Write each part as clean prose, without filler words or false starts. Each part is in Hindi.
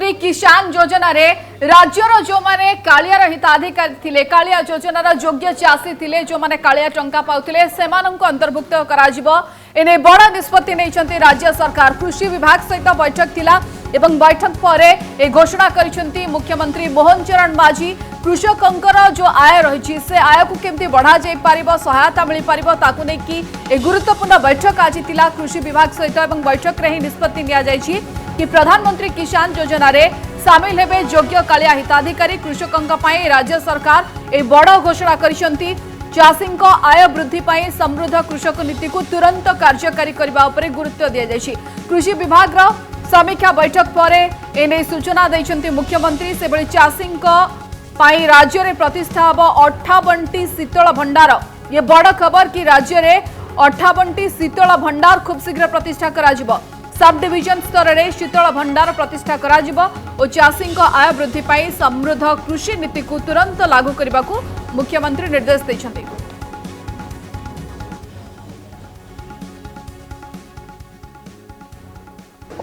प्रधानमंत्री किसान योजना रे राज्यर जो माने कालियार हिताधिकारी थिले कालिया योजनार योग्य चाषी थिले जो माने कालिया टंका पाउथिले सेमानंको अंतर्भुक्त कराजिबो एने बड़ निष्पत्ति नैछंती राज्य सरकार। कृषि विभाग सहित बैठक थिला एवं बैठक पर ए घोषणा करिसेंती मुख्यमंत्री मोहन चरण माझी। कृषकंकर जो आय रही से आय को केमती बढ़ा जाई पारिबो सहायता मिल पारिबो ताकू नै कि ए गुरुत्वपूर्ण बैठक आज थिला कृषि विभाग सहित एवं बैठक रे ही निष्पत्ति निया जायछि कि प्रधानमंत्री किसान योजना रे सामिल हेबे योग्य कालिया हिताधिकारी। कृषकंक पई राज्य सरकार ए बड़ घोषणा करिसेंती। चाषींक आय वृद्धि पई समृद्ध कृषक नीति को तुरंत कार्यकारी करबा उपरे गुरुत्व दिया जायछि। कृषि विभाग रो समीक्षा बैठक पर एने सूचना दैछंती मुख्यमंत्री। से बळे चाषींक पई राज्य रे प्रतिष्ठा हबो 58टी शीतल भंडार। ये बड़ खबर कि राज्य रे 58टी शीतल भंडार खूब शीघ्र प्रतिष्ठा करा जिवो। सब डिविजन स्तर रे शीतल भंडार प्रतिष्ठा करा जिवो और चाषींक आय वृद्धि पई समृद्ध कृषि नीति को तुरंत लागू करबा को मुख्यमंत्री निर्देश दैछंती।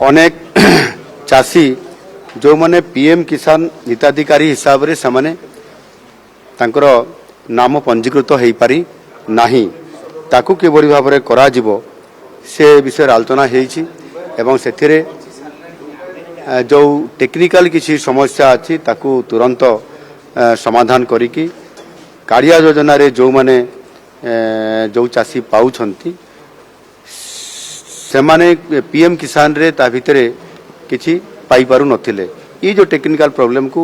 अनेक चाषी जो माने पीएम किसान हिताधिकारी हिसाब रे समाने तांकर नाम पंजीकृत हो पारि नाही ताकू किबरी भाव रे करा जिवो से विषय आलोचना हेछि एवं सेथिरे जो टेक्निकल किसी समस्या अछि ताकू तुरंत समाधान करिकी कालिया योजना रे जो माने जो चाषी पाउछंती सेमाने पीएम किसान रे ता भितरे किछि पाई पारु नथिले। ये जो टेक्निकल प्रॉब्लम को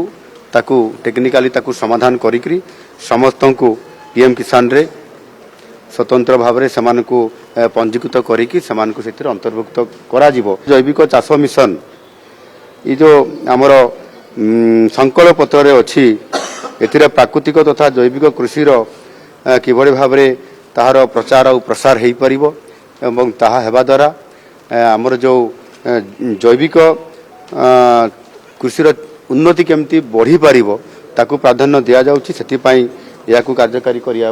ताकू टेक्निकली ताकू समाधान करिकरी समस्त को पीएम किसान रे स्वतंत्र भाव रे समान को पंजीकृत करिकी समान को सेतिर अंतर्भुक्त करा जिवो। जैविक चाष मिशन ये जो हमर संकल्प पत्र रे अछि एथिरे प्राकृतिक तथा जैविक कृषि रो किभଳି भाव रे ताहार प्रचार और प्रसार हेई परिबो एवं ताहा हेबा द्वारा हमर जो जैविक कृषि उन्नति केमती बढ़ी पारिबो ताकू प्राधान्य दिया जाउछि। सेति पई याकू कार्यकारी करिया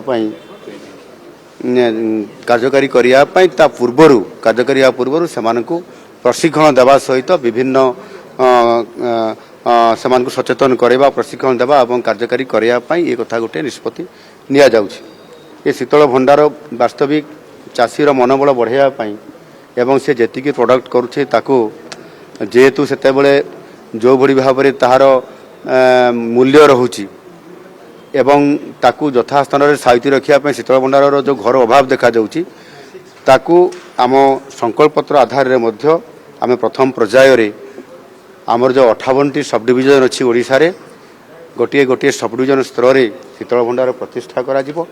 पई ता पूर्वरु कार्यकारी पूर्वरु समान को प्रशिक्षण देवा सहित विभिन्न समान को सचेतन करबा प्रशिक्षण देवा और कार्यकारी करिया पई ए कथा गोटे निष्पत्ति निया जाउछि। ए शीतल भंडार वास्तविक चाषीर मनोबल बढ़ाइया पई एवं से जेतिकी प्रोडक्ट करुछे ताकू जेहेतु सेते बेले जो भड़ी भाव रे ताहार मूल्य रहुछि एवं ताकू यथा स्थान रे साइति रखिया पई शीतल भंडार जो घर अभाव देखा जाउछि ताकू आम संकल्प पत्र आधार रे मध्य आमे प्रथम पर्याय रे आमर जो 58टी सब डिविजन अछि ओडिसा रे गोटे गोटे सब डिविजन स्तर रे शीतल भंडार प्रतिष्ठा करा जिवो।